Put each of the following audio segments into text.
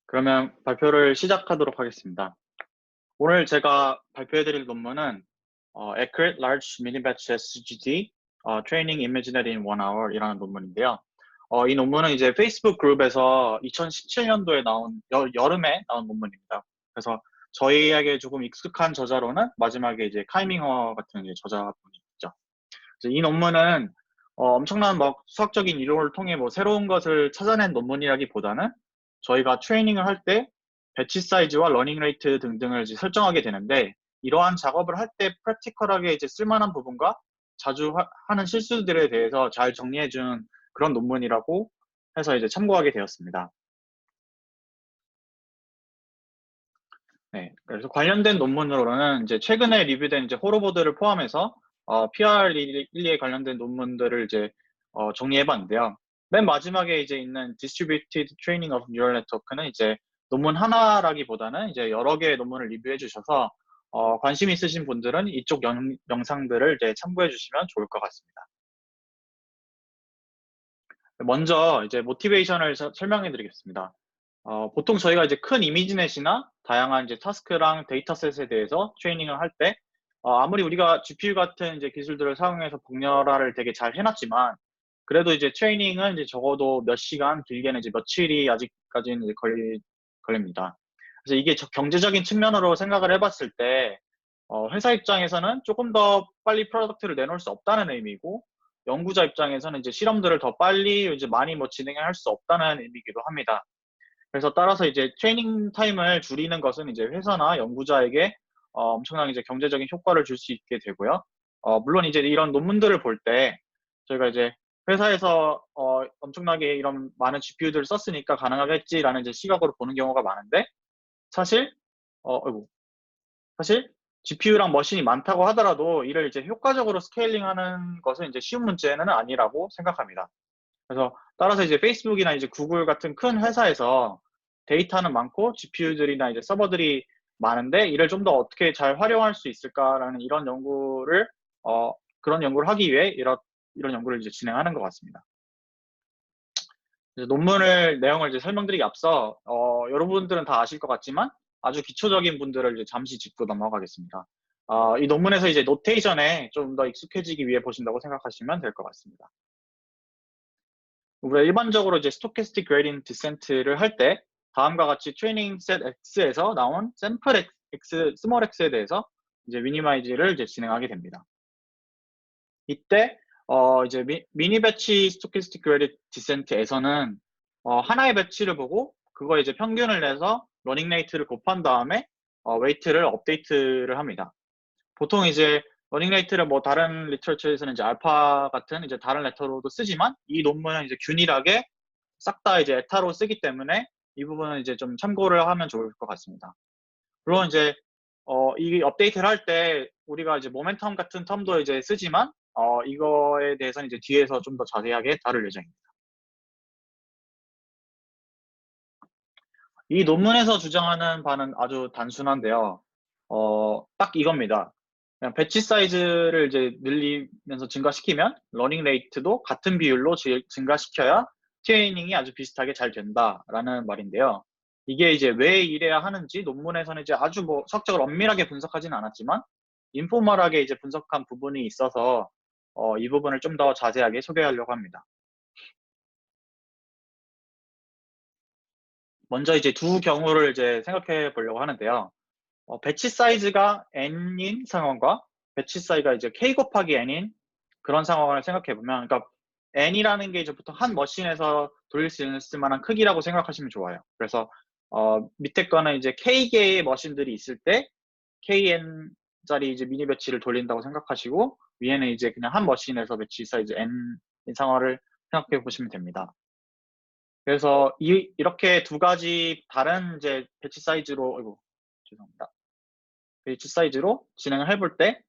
그러면 발표를 시작하도록 하겠습니다. 오늘 제가 발표해드릴 논문은 Accurate Large Mini-Batch SGD Training Imaginary in 1 Hour 이라는 논문인데요. 이 논문은 이제 페이스북 그룹에서 2017년도에 나온 여름에 나온 논문입니다. 그래서 저희에게 조금 익숙한 저자로는 마지막에 이제 카이밍허 같은 이제 저자분이 있죠. 그래서 이 논문은 엄청난 막 수학적인 이론을 통해 뭐 새로운 것을 찾아낸 논문이라기보다는 저희가 트레이닝을 할 때 배치 사이즈와 러닝 레이트 등등을 이제 설정하게 되는데, 이러한 작업을 할 때 프랙티컬하게 이제 쓸만한 부분과 자주 하는 실수들에 대해서 잘 정리해준 그런 논문이라고 해서 이제 참고하게 되었습니다. 네, 그래서 관련된 논문으로는 이제 최근에 리뷰된 이제 호러보드를 포함해서 PR12에 관련된 논문들을 이제 정리해봤는데요. 맨 마지막에 이제 있는 Distributed Training of Neural Network는 이제 논문 하나라기보다는 이제 여러 개의 논문을 리뷰해 주셔서 관심 있으신 분들은 이쪽 영상들을 이제 참고해 주시면 좋을 것 같습니다. 먼저 이제 모티베이션을 설명해 드리겠습니다. 보통 저희가 이제 큰 이미지넷이나 다양한 이제 타스크랑 데이터셋에 대해서 트레이닝을 할 때, 아무리 우리가 GPU 같은 이제 기술들을 사용해서 복렬화를 되게 잘 해놨지만, 그래도 이제 트레이닝은 이제 적어도 몇 시간, 길게는 이제 며칠이 아직까지는 이제 걸립니다. 그래서 이게 경제적인 측면으로 생각을 해봤을 때, 회사 입장에서는 조금 더 빨리 프로덕트를 내놓을 수 없다는 의미고, 연구자 입장에서는 이제 실험들을 더 빨리 이제 많이 뭐 진행할 수 없다는 의미이기도 합니다. 그래서 따라서 이제 트레이닝 타임을 줄이는 것은 이제 회사나 연구자에게 엄청난 이제 경제적인 효과를 줄 수 있게 되고요. 물론 이제 이런 논문들을 볼 때 저희가 이제 회사에서 엄청나게 이런 많은 GPU들을 썼으니까 가능하겠지라는 이제 시각으로 보는 경우가 많은데, 사실 아이고, 사실 GPU랑 머신이 많다고 하더라도 이를 이제 효과적으로 스케일링하는 것은 이제 쉬운 문제는 아니라고 생각합니다. 그래서 따라서 이제 페이스북이나 이제 구글 같은 큰 회사에서 데이터는 많고 GPU들이나 이제 서버들이 많은데 이를 좀 더 어떻게 잘 활용할 수 있을까라는 이런 연구를 그런 연구를 하기 위해 이런 연구를 이제 진행하는 것 같습니다. 이제 논문을 내용을 이제 설명드리기 앞서 여러분들은 다 아실 것 같지만 아주 기초적인 분들을 이제 잠시 짚고 넘어가겠습니다. 이 논문에서 이제 노테이션에 좀 더 익숙해지기 위해 보신다고 생각하시면 될 것 같습니다. 우리가 일반적으로 이제 스토캐스틱 그레디언트 디센트를 할 때 다음과 같이 트레이닝 셋 X에서 나온 샘플 X, 스몰 X에 대해서 이제 미니마이즈를 이제 진행하게 됩니다. 이때 이제 미니 배치 스토캐스틱 그레디언트 디센트에서는 하나의 배치를 보고 그거 이제 평균을 내서 러닝 레이트를 곱한 다음에 웨이트를 업데이트를 합니다. 보통 이제 러닝 레이트를 뭐 다른 리터처에서는 이제 알파 같은 이제 다른 레터로도 쓰지만, 이 논문은 이제 균일하게 싹 다 이제 에타로 쓰기 때문에 이 부분은 이제 좀 참고를 하면 좋을 것 같습니다. 물론 이제 이 업데이트를 할 때 우리가 이제 모멘텀 같은 텀도 이제 쓰지만 이거에 대해서는 이제 뒤에서 좀 더 자세하게 다룰 예정입니다. 이 논문에서 주장하는 바는 아주 단순한데요. 딱 이겁니다. 그냥 배치 사이즈를 이제 늘리면서 증가시키면 러닝 레이트도 같은 비율로 증가시켜야 트레이닝이 아주 비슷하게 잘 된다라는 말인데요. 이게 이제 왜 이래야 하는지 논문에서는 이제 아주 뭐 수학적으로 엄밀하게 분석하지는 않았지만 인포멀하게 이제 분석한 부분이 있어서 이 부분을 좀 더 자세하게 소개하려고 합니다. 먼저 이제 두 경우를 이제 생각해 보려고 하는데요. 배치 사이즈가 n인 상황과 배치 사이즈가 이제 k 곱하기 n인 그런 상황을 생각해 보면, 그러니까 n이라는 게 이제 보통 한 머신에서 돌릴 수 있을 만한 크기라고 생각하시면 좋아요. 그래서 밑에 거는 이제 k 개의 머신들이 있을 때 kn짜리 이제 미니 배치를 돌린다고 생각하시고, 위에는 이제 그냥 한 머신에서 배치 사이즈 n인 상황을 생각해 보시면 됩니다. 그래서 이렇게 두 가지 다른 이제 배치 사이즈로, 아이고, 죄송합니다. 배치 사이즈로 진행을 해볼 때,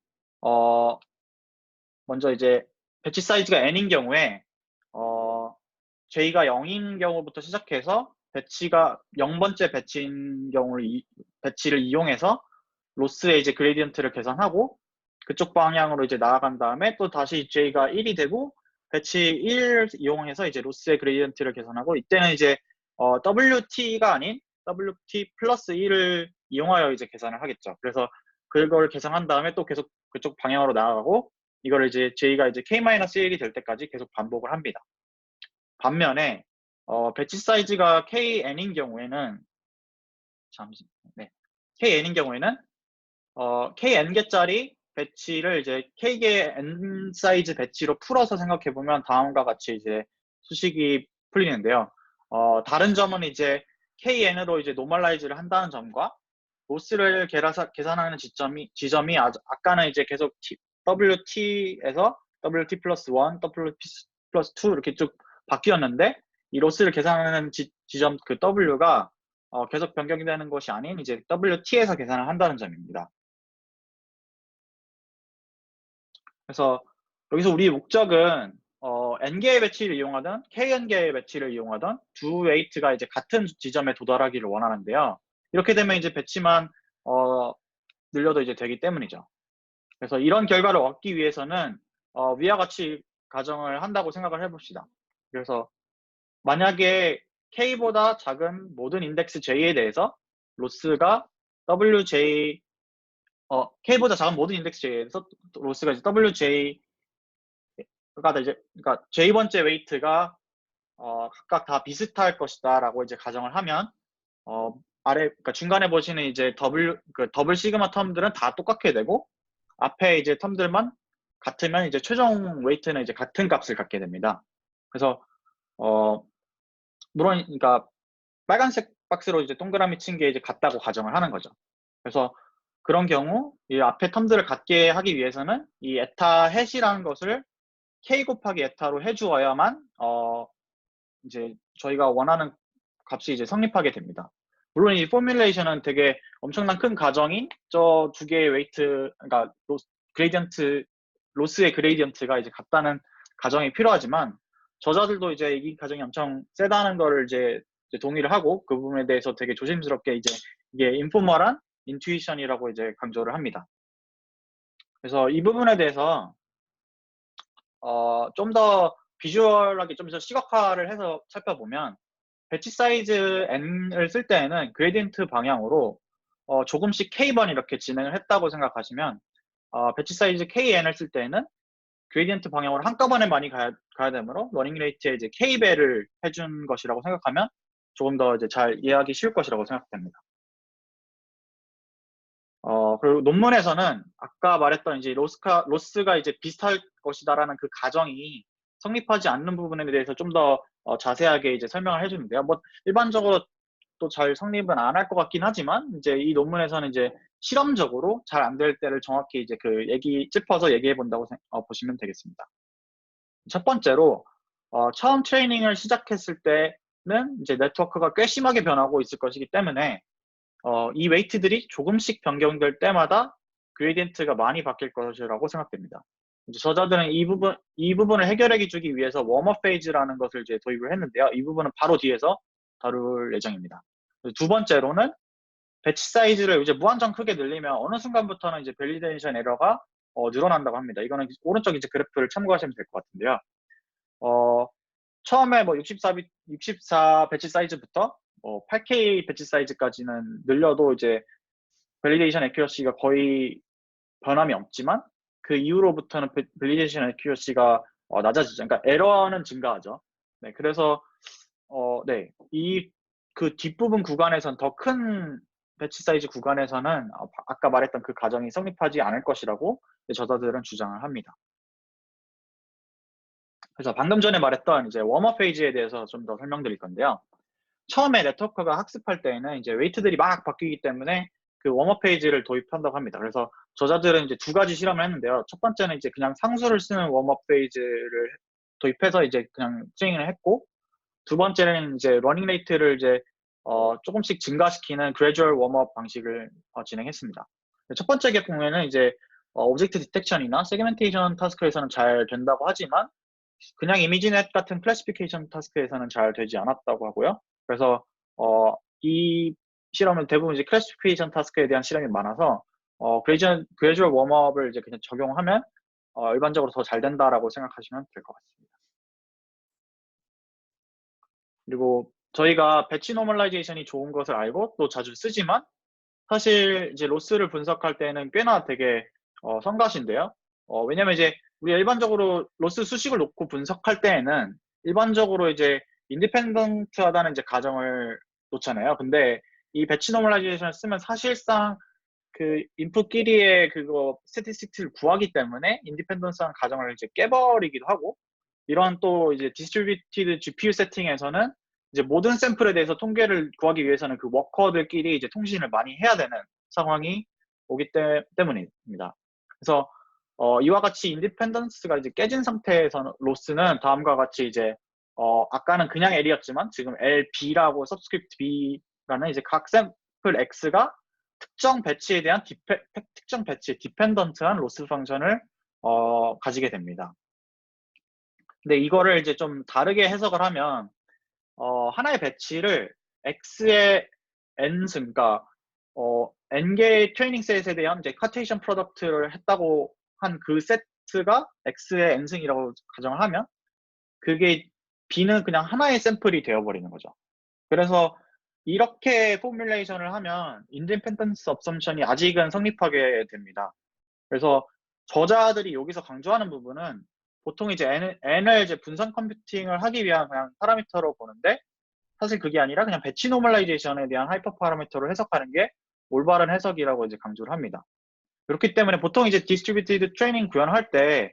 먼저 이제 배치 사이즈가 n인 경우에, j가 0인 경우부터 시작해서 배치가 0번째 배치인 경우를 배치를 이용해서 로스의 이제 그레디언트를 계산하고 그쪽 방향으로 이제 나아간 다음에 또 다시 j가 1이 되고 배치 1을 이용해서 이제 로스의 그레디언트를 계산하고, 이때는 이제 WT가 아닌 WT 플러스 1을 이용하여 이제 계산을 하겠죠. 그래서 그걸 계산한 다음에 또 계속 그쪽 방향으로 나아가고 이걸 이제 J가 이제 K-1이 될 때까지 계속 반복을 합니다. 반면에 배치 사이즈가 KN인 경우에는 네. KN인 경우에는 KN 개짜리 배치를 이제 K개 N 사이즈 배치로 풀어서 생각해 보면 다음과 같이 이제 수식이 풀리는데요. 다른 점은 이제 KN으로 이제 노멀라이즈를 한다는 점과 로스를 계산하는 지점이 아까는 이제 계속 WT에서 WT 플러스 1, WT 플러스 2 이렇게 쭉 바뀌었는데 이 로스를 계산하는 지점 그 W가 계속 변경되는 것이 아닌 이제 WT에서 계산을 한다는 점입니다. 그래서 여기서 우리 목적은 N개의 배치를 이용하든 KN개의 배치를 이용하든 두 웨이트가 이제 같은 지점에 도달하기를 원하는데요. 이렇게 되면 이제 배치만 늘려도 이제 되기 때문이죠. 그래서 이런 결과를 얻기 위해서는 위와 같이 가정을 한다고 생각을 해봅시다. 그래서 만약에 K보다 작은 모든 인덱스 J에 대해서 로스가 WJ K보다 작은 모든 인덱스 J에서 로스가 이제 WJ가 이제 그러니까 J번째 웨이트가 각각 다 비슷할 것이다라고 이제 가정을 하면 그러니까 중간에 보시는 이제 더블 시그마 텀들은 다 똑같게 되고 앞에 이제 텀들만 같으면 이제 최종 웨이트는 이제 같은 값을 갖게 됩니다. 그래서 물론 그러니까 빨간색 박스로 이제 동그라미 친 게 이제 같다고 가정을 하는 거죠. 그래서 그런 경우 이 앞에 텀들을 같게 하기 위해서는 이 에타 햇이라는 것을 k 곱하기 에타로 해주어야만 이제 저희가 원하는 값이 이제 성립하게 됩니다. 물론 이 포뮬레이션은 되게 엄청난 큰 가정인 저 두 개의 웨이트, 그러니까 로스의 그레이디언트가 이제 같다는 가정이 필요하지만 저자들도 이제 이 가정이 엄청 세다는 거를 이제 동의를 하고 그 부분에 대해서 되게 조심스럽게 이제 이게 인포멀한 인투이션이라고 이제 강조를 합니다. 그래서 이 부분에 대해서 좀 더 비주얼하게 좀 더 시각화를 해서 살펴보면 배치 사이즈 n을 쓸 때에는 그레디언트 방향으로 조금씩 k번 이렇게 진행을 했다고 생각하시면 배치 사이즈 kn을 쓸 때에는 그레디언트 방향으로 한꺼번에 많이 가야 되므로 러닝 레이트에 이제 k배를 해준 것이라고 생각하면 조금 더 이제 잘 이해하기 쉬울 것이라고 생각됩니다. 그리고 논문에서는 아까 말했던 이제 로스가 이제 비슷할 것이다라는 그 가정이 성립하지 않는 부분에 대해서 좀 더 자세하게 이제 설명을 해주는데요. 뭐 일반적으로 또 잘 성립은 안 할 것 같긴 하지만 이제 이 논문에서는 이제 실험적으로 잘 안 될 때를 정확히 이제 그 짚어서 얘기해 본다고 보시면 되겠습니다. 첫 번째로 처음 트레이닝을 시작했을 때는 이제 네트워크가 꽤 심하게 변하고 있을 것이기 때문에 이 웨이트들이 조금씩 변경될 때마다 그레디언트가 많이 바뀔 것이라고 생각됩니다. 이제 저자들은 이 부분을 해결해 주기 위해서 웜업 페이지라는 것을 이제 도입을 했는데요. 이 부분은 바로 뒤에서 다룰 예정입니다. 두 번째로는 배치 사이즈를 이제 무한정 크게 늘리면 어느 순간부터는 이제 밸리데이션 에러가 늘어난다고 합니다. 이거는 오른쪽 이제 그래프를 참고하시면 될 것 같은데요. 처음에 뭐 64 배치 사이즈부터 8K 배치 사이즈까지는 늘려도 이제 밸리데이션 애큐러시가 거의 변함이 없지만 그 이후로부터는 밸리데이션 애큐러시가 낮아지죠. 그러니까 에러는 증가하죠. 네, 그래서 네, 그 뒷부분 구간에선 더 큰 배치 사이즈 구간에서는 아까 말했던 그 가정이 성립하지 않을 것이라고 저자들은 주장을 합니다. 그래서 방금 전에 말했던 이제 웜업 페이지에 대해서 좀 더 설명드릴 건데요. 처음에 네트워크가 학습할 때에는 이제 웨이트들이 막 바뀌기 때문에 그 웜업 페이지를 도입한다고 합니다. 그래서 저자들은 이제 두 가지 실험을 했는데요. 첫 번째는 이제 그냥 상수를 쓰는 웜업 페이지를 도입해서 이제 그냥 트레이닝을 했고, 두 번째는 이제 러닝 레이트를 이제 조금씩 증가시키는 그래주얼 웜업 방식을 진행했습니다. 첫 번째 경우에는 이제 오브젝트 디텍션이나 세그멘테이션 타스크에서는 잘 된다고 하지만 그냥 이미지넷 같은 클래시피케이션 타스크에서는 잘 되지 않았다고 하고요. 그래서 이 실험은 대부분 이제 클래시피케이션 타스크에 대한 실험이 많아서 그래주얼 웜업을 이제 그냥 적용하면 일반적으로 더 잘 된다라고 생각하시면 될 것 같습니다. 그리고 저희가 배치 노멀라이제이션이 좋은 것을 알고 또 자주 쓰지만 사실 이제 로스를 분석할 때는 꽤나 되게 성가신데요. 왜냐면 이제 우리가 일반적으로 로스 수식을 놓고 분석할 때에는 일반적으로 이제 인디펜던트하다는 이제 가정을 놓잖아요. 근데 이 배치 노멀라이제이션을 쓰면 사실상 그 인풋끼리의 그거 스태티스틱스를 구하기 때문에 인디펜던스한 가정을 이제 깨버리기도 하고, 이런 또 이제 디스트리뷰티드 GPU 세팅에서는 이제 모든 샘플에 대해서 통계를 구하기 위해서는 그 워커들끼리 이제 통신을 많이 해야 되는 상황이 오기 때문입니다. 그래서 이와 같이 인디펜던스가 이제 깨진 상태에서 로스는 다음과 같이 이제 아까는 그냥 L이었지만 지금 LB라고 서브스크립트 B라는 이제 각 샘플 X가 특정 배치에 대한 특정 배치의 디펜던트한 로스 펑션을 가지게 됩니다. 근데 이거를 이제 좀 다르게 해석을 하면 하나의 배치를 X의 N승, 그러니까 N개의 트레이닝 셋에 대한 이제 카테이션 프로덕트를 했다고 한 그 세트가 X의 N승이라고 가정을 하면 그게 B는 그냥 하나의 샘플이 되어버리는 거죠. 그래서 이렇게 포뮬레이션을 하면 인디펜던스 업섬션이 아직은 성립하게 됩니다. 그래서 저자들이 여기서 강조하는 부분은 보통 이제 N을 이제 분산 컴퓨팅을 하기 위한 그냥 파라미터로 보는데, 사실 그게 아니라 그냥 배치 노멀라이제이션에 대한 하이퍼 파라미터로 해석하는 게 올바른 해석이라고 이제 강조를 합니다. 그렇기 때문에 보통 이제 디스트리뷰티드 트레이닝 구현할 때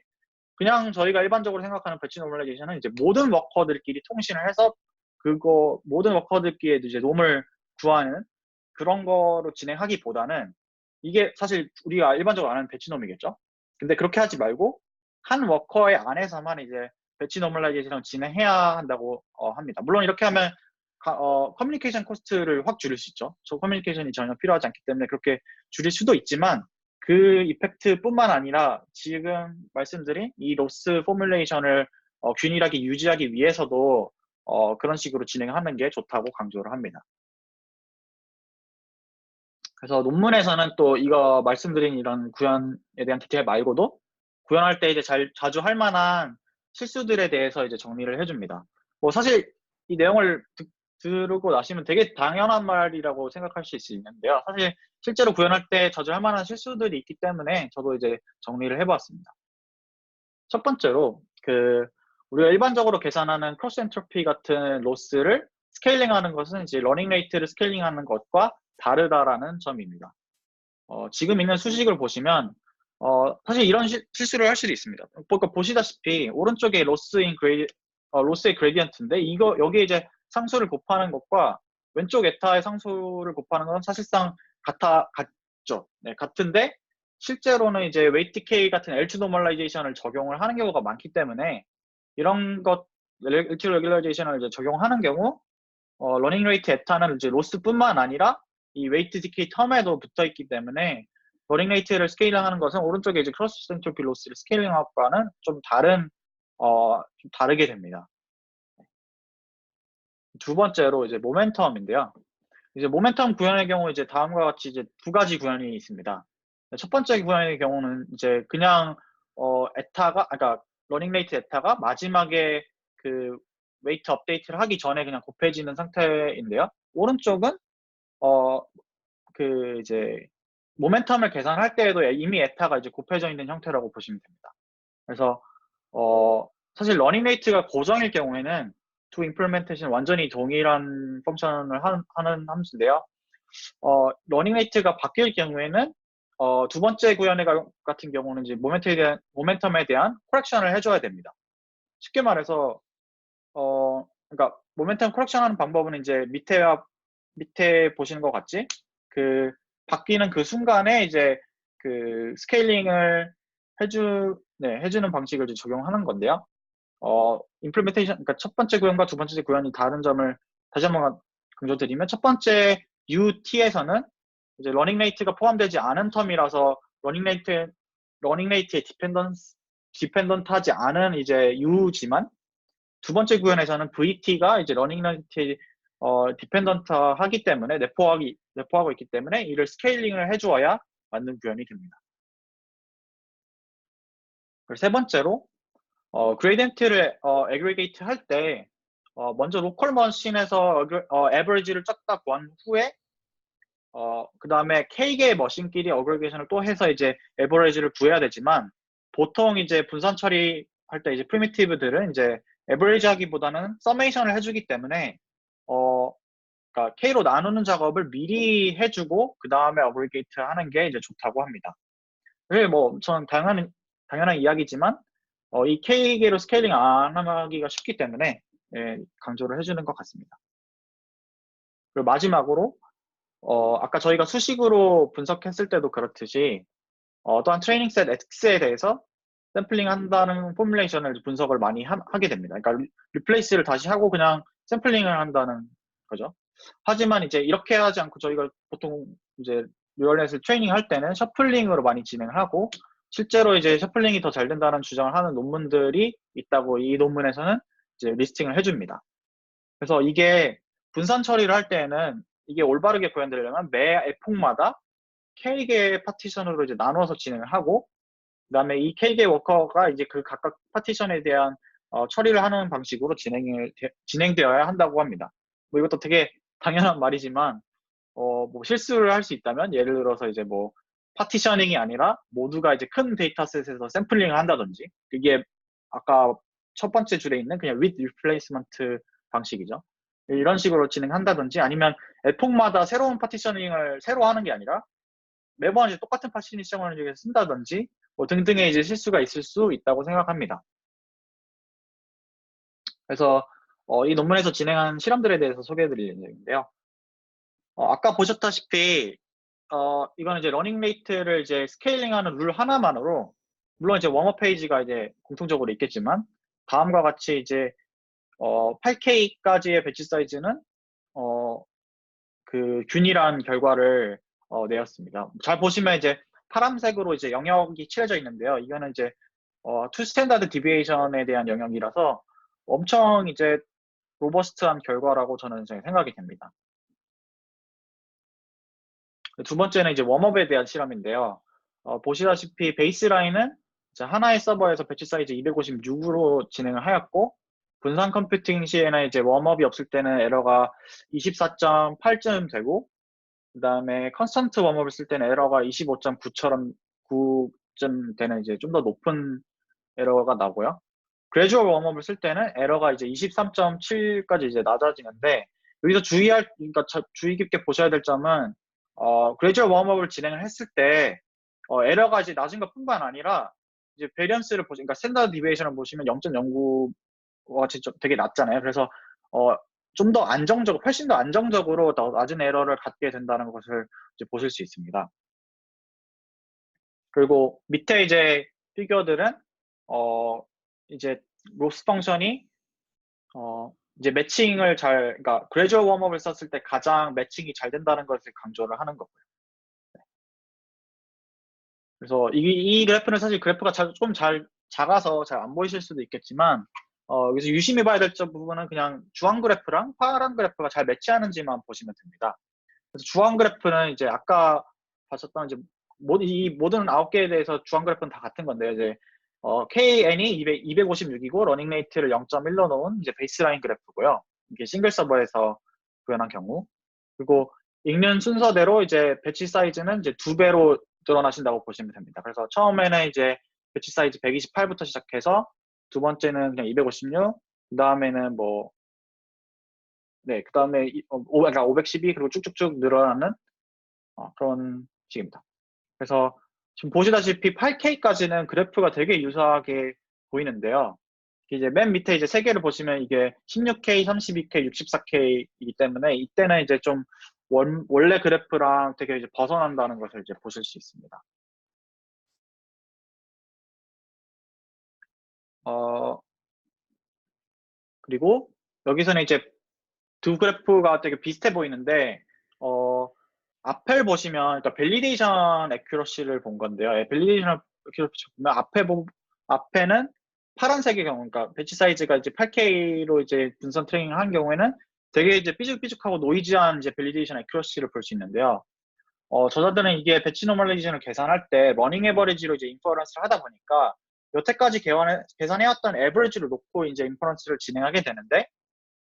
그냥 저희가 일반적으로 생각하는 배치 노멀라이제이션은 이제 모든 워커들끼리 통신을 해서 그거 모든 워커들끼리 이제 놈을 구하는 그런 거로 진행하기보다는, 이게 사실 우리가 일반적으로 아는 배치놈이겠죠. 근데 그렇게 하지 말고 한 워커의 안에서만 이제 배치 노멀라이제이션을 진행해야 한다고 합니다. 물론 이렇게 하면 커뮤니케이션 코스트를 확 줄일 수 있죠. 저 커뮤니케이션이 전혀 필요하지 않기 때문에 그렇게 줄일 수도 있지만, 그 이펙트뿐만 아니라 지금 말씀드린 이 로스 포뮬레이션을 균일하게 유지하기 위해서도 그런 식으로 진행하는 게 좋다고 강조를 합니다. 그래서 논문에서는 또 이거 말씀드린 이런 구현에 대한 디테일 말고도 구현할 때 이제 자주 할 만한 실수들에 대해서 이제 정리를 해줍니다. 뭐 사실 이 내용을 들고 나시면 되게 당연한 말이라고 생각할 수 있는데요. 사실 실제로 구현할 때 자주 할 만한 실수들이 있기 때문에 저도 이제 정리를 해보았습니다. 첫 번째로 우리가 일반적으로 계산하는 크로스 엔트로피 같은 로스를 스케일링하는 것은 이제 러닝 레이트를 스케일링하는 것과 다르다라는 점입니다. 지금 있는 수식을 보시면 사실 이런 실수를 할 수도 있습니다. 그러니까 보시다시피 오른쪽에 로스의 그레디언트인데 여기에 이제 상수를 곱하는 것과 왼쪽 에타의 상수를 곱하는 건 사실상 같죠. 네, 같은데 실제로는 이제 웨이트 K 같은 L2 노멀라이제이션을 적용을 하는 경우가 많기 때문에 이런 것 L2 레귤라이제이션을 이제 적용하는 경우 러닝 레이트 에타는 이제 로스뿐만 아니라 이 웨이트 디케이 텀에도 붙어 있기 때문에 러닝 레이트를 스케일링하는 것은 오른쪽에 이제 크로스 엔트로피 로스를 스케일링하는 것과는 좀 좀 다르게 됩니다. 두 번째로 이제 모멘텀인데요. 이제 모멘텀 구현의 경우 이제 다음과 같이 이제 두 가지 구현이 있습니다. 첫 번째 구현의 경우는 이제 그냥 그러니까 러닝 레이트 에타가 마지막에 그 웨이트 업데이트를 하기 전에 그냥 곱해지는 상태인데요. 오른쪽은 이제 모멘텀을 계산할 때에도 이미 에타가 이제 곱해져 있는 형태라고 보시면 됩니다. 그래서 사실 러닝 레이트가 고정일 경우에는 to implementation 완전히 동일한 펑션을 하는 함수인데요. 러닝 레이트가 바뀔 경우에는 두 번째 구현의 같은 경우는 이제 모멘텀에 대한 코렉션을 해줘야 됩니다. 쉽게 말해서 그러니까 모멘텀 코렉션 하는 방법은 이제 밑에 보시는 것 같지? 바뀌는 그 순간에 이제 스케일링을 해주는 방식을 이제 적용하는 건데요. 임플리멘테이션, 그러니까 첫 번째 구현과 두 번째 구현이 다른 점을 다시 한번 강조드리면, 첫 번째 UT에서는 이제 러닝 레이트가 포함되지 않은 텀이라서 러닝 레이트에 디펜던트하지 않은 이제 U지만, 두 번째 구현에서는 VT가 이제 러닝 레이트에 디펜던트 하기 때문에 내포하고 있기 때문에 이를 스케일링을 해주어야 맞는 구현이 됩니다. 그리고 세 번째로 그레이디언트를 애그리게이트 할 때 먼저 로컬 머신에서 에버리지를 쫙 다 구한 후에 그 다음에 K개의 머신끼리 어그리게이션을 또 해서 이제 에버리지를 구해야 되지만 보통 이제 분산 처리할 때 이제 프리미티브들은 이제 에버리지 하기보다는 서메이션을 해주기 때문에 그러니까 K로 나누는 작업을 미리 해주고 그 다음에 어그리게이트 하는 게 이제 좋다고 합니다. 그게 뭐 저는 당연한 이야기지만 이 K개로 스케일링 안 하기가 쉽기 때문에 예, 강조를 해주는 것 같습니다. 그리고 마지막으로 아까 저희가 수식으로 분석했을 때도 그렇듯이 또한 트레이닝 셋 X에 대해서 샘플링 한다는 포뮬레이션을 분석을 많이 하게 됩니다. 그러니까 리플레이스를 다시 하고 그냥 샘플링을 한다는 거죠. 하지만 이제 이렇게 하지 않고 저희가 보통 이제 뉴럴넷을 트레이닝 할 때는 셔플링으로 많이 진행을 하고 실제로 이제 셔플링이 더 잘 된다는 주장을 하는 논문들이 있다고 이 논문에서는 이제 리스팅을 해줍니다. 그래서 이게 분산 처리를 할 때에는 이게 올바르게 구현되려면 매 에폭마다 K개의 파티션으로 이제 나누어서 진행을 하고 그다음에 이 K개 워커가 이제 그 각각 파티션에 대한 처리를 하는 방식으로 진행되어야 한다고 합니다. 뭐 이것도 되게 당연한 말이지만 뭐 실수를 할 수 있다면 예를 들어서 이제 뭐 파티셔닝이 아니라 모두가 이제 큰 데이터셋에서 샘플링을 한다든지 이게 아까 첫 번째 줄에 있는 그냥 with replacement 방식이죠. 이런 식으로 진행한다든지 아니면 에폭마다 새로운 파티셔닝을 새로 하는 게 아니라 매번 이제 똑같은 파티셔닝을 쓴다든지 뭐 등등의 이제 실수가 있을 수 있다고 생각합니다. 그래서 이 논문에서 진행한 실험들에 대해서 소개해드릴 예정인데요. 아까 보셨다시피 이거는 이제 러닝 레이트를 이제 스케일링하는 룰 하나만으로 물론 이제 웜업 페이지가 이제 공통적으로 있겠지만 다음과 같이 이제 8K까지의 배치 사이즈는 그 균일한 결과를 내었습니다. 잘 보시면 이제 파란색으로 이제 영역이 칠해져 있는데요. 이거는 이제 투 스탠다드 디비에이션에 대한 영역이라서 엄청 이제 로버스트한 결과라고 저는 생각이 됩니다. 두 번째는 이제 웜업에 대한 실험인데요. 보시다시피 베이스라인은 하나의 서버에서 배치 사이즈 256으로 진행을 하였고 분산 컴퓨팅 시에는 이제 웜업이 없을 때는 에러가 24.8쯤 되고 그 다음에 컨스턴트 웜업을 쓸 때는 에러가 25.9쯤 되는 이제 좀 더 높은 에러가 나고요. 그래주얼 웜업을 쓸 때는 에러가 이제 23.7까지 이제 낮아지는데 여기서 그러니까 주의 깊게 보셔야 될 점은 그래주얼 웜업을 진행을 했을 때 에러가 이제 낮은 것뿐만 아니라 이제 베리언스를 그러니까 스탠다드 디비에이션을 보시면 0.09가 되게 낮잖아요. 그래서 좀 더 훨씬 더 안정적으로 더 낮은 에러를 갖게 된다는 것을 이제 보실 수 있습니다. 그리고 밑에 이제 피규어들은 이제 로스 펑션이 이제 매칭을 그러니까 그래주얼 웜업을 썼을 때 가장 매칭이 잘 된다는 것을 강조를 하는 거고요. 그래서 이 그래프는 사실 그래프가 좀 작아서 잘 안 보이실 수도 있겠지만 여기서 유심히 봐야 될 부분은 그냥 주황 그래프랑 파란 그래프가 잘 매치하는지만 보시면 됩니다. 그래서 주황 그래프는 이제 아까 봤었던 이제 이 모든 9개에 대해서 주황 그래프는 다 같은 건데요. 이제 KN이 256이고 러닝 레이트를 0.1로 놓은 이제 베이스라인 그래프고요. 이게 싱글 서버에서 구현한 경우. 그리고 읽는 순서대로 이제 배치 사이즈는 이제 2배로 늘어나신다고 보시면 됩니다. 그래서 처음에는 이제 배치 사이즈 128부터 시작해서 두 번째는 그냥 256, 그 다음에는 뭐 네, 그 다음에 그러니까 512 그리고 쭉쭉쭉 늘어나는 그런 식입니다. 그래서 지금 보시다시피 8K까지는 그래프가 되게 유사하게 보이는데요. 이제 맨 밑에 이제 세 개를 보시면 이게 16K, 32K, 64K이기 때문에 이때는 이제 좀 원래 그래프랑 되게 이제 벗어난다는 것을 이제 보실 수 있습니다. 그리고 여기서는 이제 두 그래프가 되게 비슷해 보이는데 앞을 보시면 그러니까 밸리데이션 애큐러시를 본 건데요. 밸리데이션 애큐러시 보면 앞에는 파란색의 경우, 그러니까 배치 사이즈가 이제 8K로 이제 분선 트레이닝 한 경우에는 되게 이제 삐죽삐죽하고 노이즈한 이제 밸리데이션 애큐러시를 볼 수 있는데요. 저자들은 이게 배치 노멀레이션을 계산할 때 러닝 에버리지로 이제 인퍼런스를 하다 보니까 여태까지 계산해왔던 에버리지를 놓고 이제 인퍼런스를 진행하게 되는데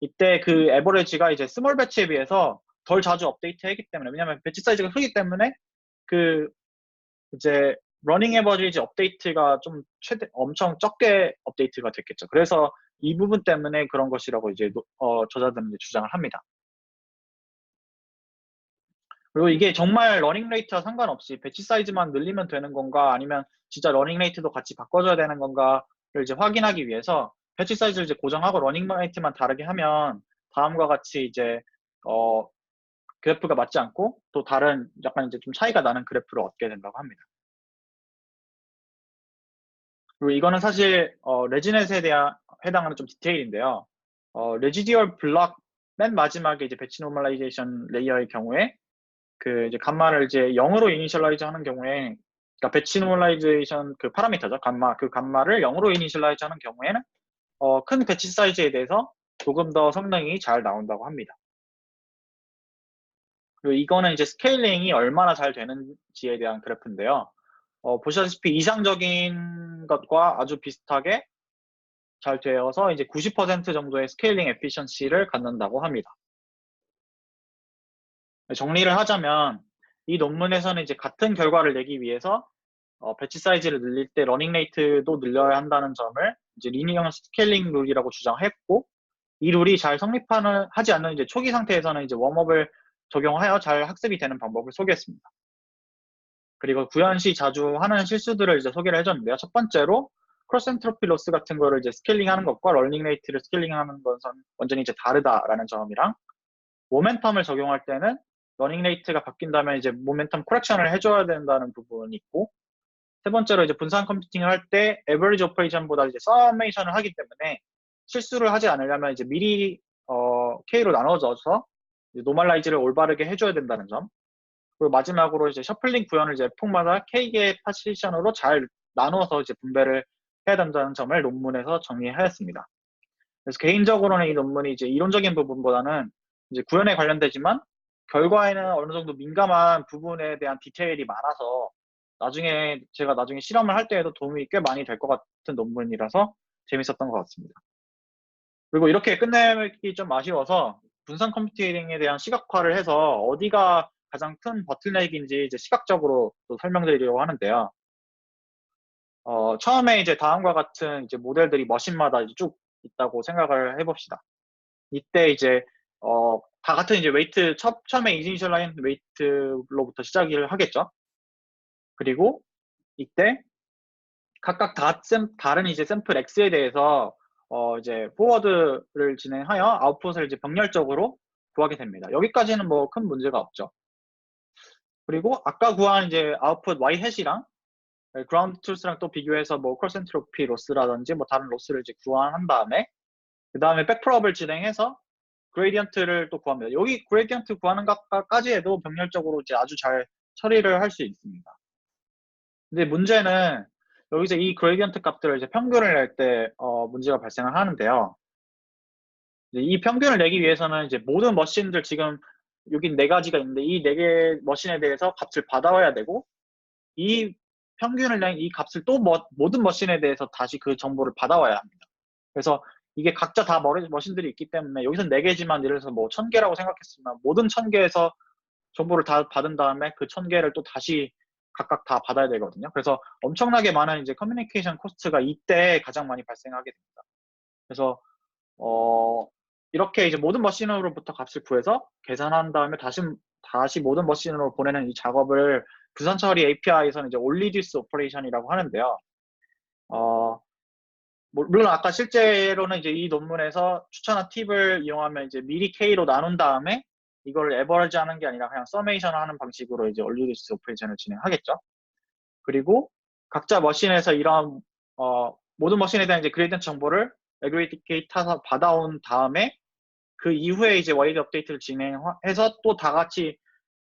이때 그 에버리지가 이제 스몰 배치에 비해서 덜 자주 업데이트하기 때문에, 왜냐면 배치 사이즈가 크기 때문에 그 이제 러닝 에버리지 업데이트가 좀 엄청 적게 업데이트가 됐겠죠. 그래서 이 부분 때문에 그런 것이라고 이제 저자들은 이제 주장을 합니다. 그리고 이게 정말 러닝 레이트와 상관없이 배치 사이즈만 늘리면 되는 건가, 아니면 진짜 러닝 레이트도 같이 바꿔줘야 되는 건가를 이제 확인하기 위해서 배치 사이즈를 이제 고정하고 러닝 레이트만 다르게 하면 다음과 같이 이제 어, 그래프가 맞지 않고 또 다른 약간 이제 좀 차이가 나는 그래프를 얻게 된다고 합니다. 그리고 이거는 사실 레지넷에 대한 해당하는 좀 디테일인데요. 레지디얼 블럭 맨 마지막에 이제 배치 노멀라이제이션 레이어의 경우에 그 이제 감마를 이제 0으로 이니셜라이즈 하는 경우에, 그러니까 배치 노멀라이제이션 그 파라미터죠. 감마, 그 감마를 0으로 이니셜라이즈 하는 경우에는 큰 배치 사이즈에 대해서 조금 더 성능이 잘 나온다고 합니다. 그리고 이거는 이제 스케일링이 얼마나 잘 되는지에 대한 그래프인데요. 보시다시피 이상적인 것과 아주 비슷하게 잘 되어서 이제 90% 정도의 스케일링 에피션시를 갖는다고 합니다. 정리를 하자면 이 논문에서는 이제 같은 결과를 내기 위해서 배치 사이즈를 늘릴 때 러닝 레이트도 늘려야 한다는 점을 이제 리니어 스케일링 룰이라고 주장했고, 이 룰이 잘 하지 않는 이제 초기 상태에서는 이제 웜업을 적용하여 잘 학습이 되는 방법을 소개했습니다. 그리고 구현 시 자주 하는 실수들을 이제 소개를 해줬는데요. 첫 번째로 크로스 엔트로피 로스 같은 거를 이제 스케일링하는 것과 러닝 레이트를 스케일링하는 것은 완전히 이제 다르다라는 점이랑, 모멘텀을 적용할 때는 러닝 레이트가 바뀐다면 이제 모멘텀 코렉션을 해줘야 된다는 부분이 있고, 세 번째로 이제 분산 컴퓨팅을 할 때 에버리지 오퍼레이션보다 이제 서메이션을 하기 때문에 실수를 하지 않으려면 이제 미리 K로 나눠져서 노멀라이즈를 올바르게 해줘야 된다는 점. 그리고 마지막으로 이제 셔플링 구현을 이제 폭마다 K개의 파티션으로 잘 나누어서 이제 분배를 해야 된다는 점을 논문에서 정리하였습니다. 그래서 개인적으로는 이 논문이 이제 이론적인 부분보다는 이제 구현에 관련되지만 결과에는 어느 정도 민감한 부분에 대한 디테일이 많아서 제가 나중에 실험을 할 때에도 도움이 꽤 많이 될 것 같은 논문이라서 재밌었던 것 같습니다. 그리고 이렇게 끝내기 좀 아쉬워서 분산 컴퓨팅에 대한 시각화를 해서 어디가 가장 큰 버틀넥인지 이제 시각적으로 또 설명드리려고 하는데요. 처음에 이제 다음과 같은 이제 모델들이 머신마다 이제 쭉 있다고 생각을 해봅시다. 이때 이제 다 같은 이제 웨이트 처음에 이니셜라인 웨이트로부터 시작을 하겠죠. 그리고 이때 각각 다른 이제 샘플 X에 대해서 이제 포워드를 진행하여 아웃풋을 이제 병렬적으로 구하게 됩니다. 여기까지는 뭐 큰 문제가 없죠. 그리고 아까 구한 이제 아웃풋 Y 해시랑 그라운드 트루스랑 또 비교해서 뭐 크로스 엔트로피 로스라든지 뭐 다른 로스를 이제 구한 다음에 그 다음에 백프롭을 진행해서 그레디언트를 또 구합니다. 여기 그레디언트 구하는 것까지 해도 병렬적으로 이제 아주 잘 처리를 할 수 있습니다. 근데 문제는 여기서 이 그레디언트 값들을 이제 평균을 낼 때 문제가 발생을 하는데요. 이 평균을 내기 위해서는 이제 모든 머신들 지금 여기 네 가지가 있는데 이 네 개 머신에 대해서 값을 받아와야 되고, 이 평균을 낸 이 값을 또 모든 머신에 대해서 다시 그 정보를 받아와야 합니다. 그래서 이게 각자 다 머신들이 있기 때문에 여기서 4개지만 예를 들어서 뭐 1000개라고 생각했으면 모든 1000개에서 정보를 다 받은 다음에 그 1000개를 또 다시 각각 다 받아야 되거든요. 그래서 엄청나게 많은 이제 커뮤니케이션 코스트가 이때 가장 많이 발생하게 됩니다. 그래서 이렇게 이제 모든 머신으로부터 값을 구해서 계산한 다음에 다시 모든 머신으로 보내는 이 작업을 부산 처리 API에서는 이제 올리디스 오퍼레이션이라고 하는데요. 물론 아까 실제로는 이제 이 논문에서 추천한 팁을 이용하면 이제 미리 K로 나눈 다음에 이걸 에버리지 하는 게 아니라 그냥 서메이션 하는 방식으로 이제 올리디스 오퍼레이션을 진행하겠죠. 그리고 각자 머신에서 이런 모든 머신에 대한 이제 그레이던트 정보를 에그리게이트 해서 받아온 다음에 그 이후에 이제 와이드 업데이트를 진행해서 또 다 같이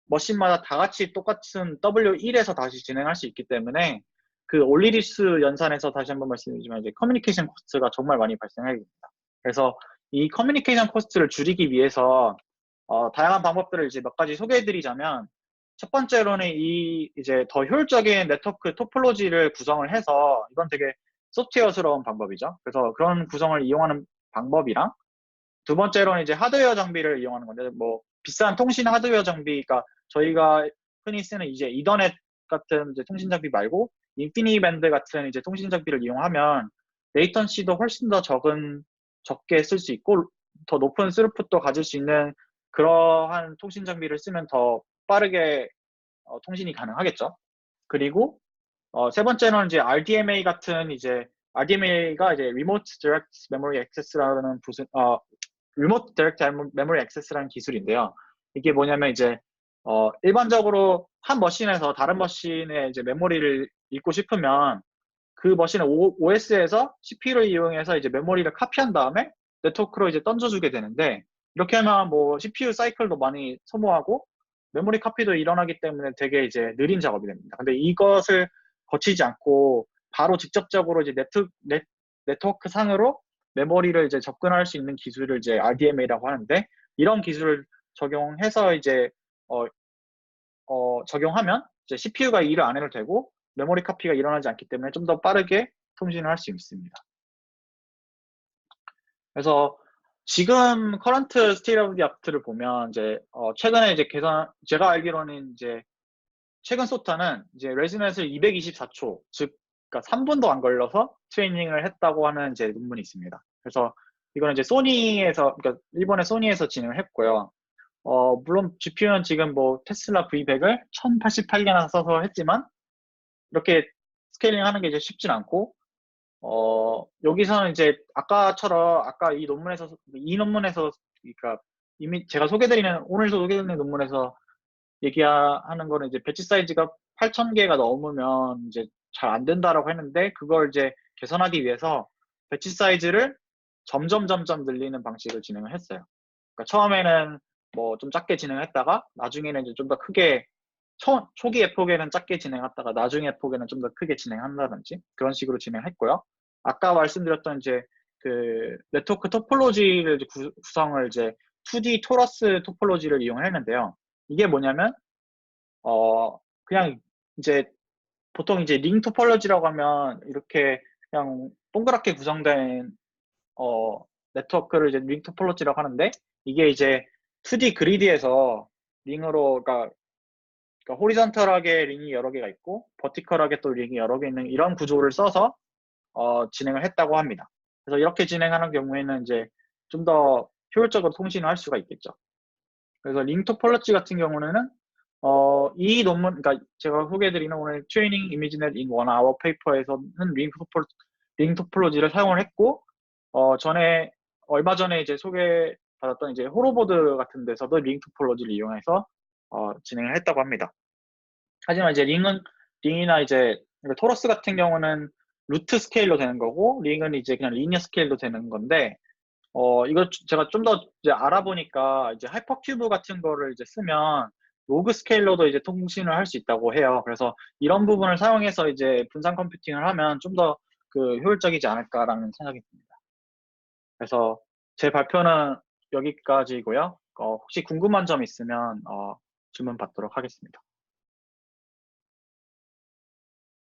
머신마다 다 같이 똑같은 W1에서 다시 진행할 수 있기 때문에 그 올리디스 연산에서 다시 한번 말씀드리지만 이제 커뮤니케이션 코스트가 정말 많이 발생하게 됩니다. 그래서 이 커뮤니케이션 코스트를 줄이기 위해서 다양한 방법들을 이제 몇 가지 소개해드리자면, 첫 번째로는 이제 더 효율적인 네트워크 토폴로지를 구성을 해서, 이건 되게 소프트웨어스러운 방법이죠. 그래서 그런 구성을 이용하는 방법이랑, 두 번째로는 이제 하드웨어 장비를 이용하는 건데, 뭐 비싼 통신 하드웨어 장비가 저희가 흔히 쓰는 이제 이더넷 같은 이제 통신 장비 말고 인피니밴드 같은 이제 통신 장비를 이용하면 레이턴시도 훨씬 더 적게 쓸 수 있고 더 높은 스루풋도 가질 수 있는 그러한 통신 장비를 쓰면 더 빠르게 통신이 가능하겠죠. 그리고 세 번째는 이제 RDMA 같은 이제 RDMA가 이제 Remote Direct Memory Access라는 Remote Direct Memory Access라는 기술인데요. 이게 뭐냐면 이제 일반적으로 한 머신에서 다른 머신의 이제 메모리를 읽고 싶으면 그 머신의 OS에서 CPU를 이용해서 이제 메모리를 카피한 다음에 네트워크로 이제 던져주게 되는데 이렇게 하면 뭐 CPU 사이클도 많이 소모하고 메모리 카피도 일어나기 때문에 되게 이제 느린 작업이 됩니다. 근데 이것을 거치지 않고 바로 직접적으로 이제 네트워크 상으로 메모리를 이제 접근할 수 있는 기술을 이제 RDMA라고 하는데 이런 기술을 적용해서 이제 적용하면 이제 CPU가 일을 안 해도 되고 메모리 카피가 일어나지 않기 때문에 좀 더 빠르게 통신을 할 수 있습니다. 그래서 지금 커런트 스테이트 오브 디 아트를 보면 이제 최근에 이제 제가 알기로는 이제 최근 소타는 이제 레지넷을 224초, 즉 그러니까 3분도 안 걸려서 트레이닝을 했다고 하는 이제 논문이 있습니다. 그래서 이거는 이제 소니에서 그러니까 일본의 소니에서 진행을 했고요. 물론 GPU는 지금 뭐 테슬라 V100을 1088개나 써서 했지만 이렇게 스케일링 하는 게 이제 쉽진 않고 여기서는 이제 아까 이 논문에서 그러니까 이미 제가 오늘 소개드리는 논문에서 얘기하는 거는 이제 배치 사이즈가 8,000개가 넘으면 이제 잘 안 된다라고 했는데 그걸 이제 개선하기 위해서 배치 사이즈를 점점 늘리는 방식을 진행을 했어요. 그러니까 처음에는 뭐 좀 작게 진행했다가 나중에는 이제 좀 더 크게 초기 에폭에는 작게 진행했다가 나중에 에폭에는 좀 더 크게 진행한다든지 그런 식으로 진행했고요. 아까 말씀드렸던 이제 그 네트워크 토폴로지를 구성을 이제 2D 토러스 토폴로지를 이용했는데요. 이게 뭐냐면 그냥 이제 보통 이제 링 토폴로지라고 하면 이렇게 그냥 동그랗게 구성된 네트워크를 이제 링 토폴로지라고 하는데 이게 이제 2D 그리드에서 링으로 그러니까 호리전털하게 링이 여러 개가 있고 버티컬하게 또 링이 여러 개 있는 이런 구조를 써서 진행을 했다고 합니다. 그래서 이렇게 진행하는 경우에는 이제 좀 더 효율적으로 통신을 할 수가 있겠죠. 그래서 링 토폴로지 같은 경우는 이 논문, 그러니까 제가 소개해드리는 오늘 트레이닝 이미지넷 인 원 아워 페이퍼에서는 링 토폴로지를 사용을 했고, 얼마 전에 이제 소개받았던 이제 호로보드 같은 데서도 링 토폴로지를 이용해서 진행을 했다고 합니다. 하지만 이제 링이나 이제 토러스 같은 경우는 루트 스케일로 되는 거고, 링은 이제 그냥 리니어 스케일로 되는 건데, 이거 제가 좀 더 이제 알아보니까 이제 하이퍼큐브 같은 거를 이제 쓰면 로그 스케일로도 이제 통신을 할 수 있다고 해요. 그래서 이런 부분을 사용해서 이제 분산 컴퓨팅을 하면 좀 더 그 효율적이지 않을까라는 생각이 듭니다. 그래서 제 발표는 여기까지고요. 혹시 궁금한 점 있으면 질문 받도록 하겠습니다.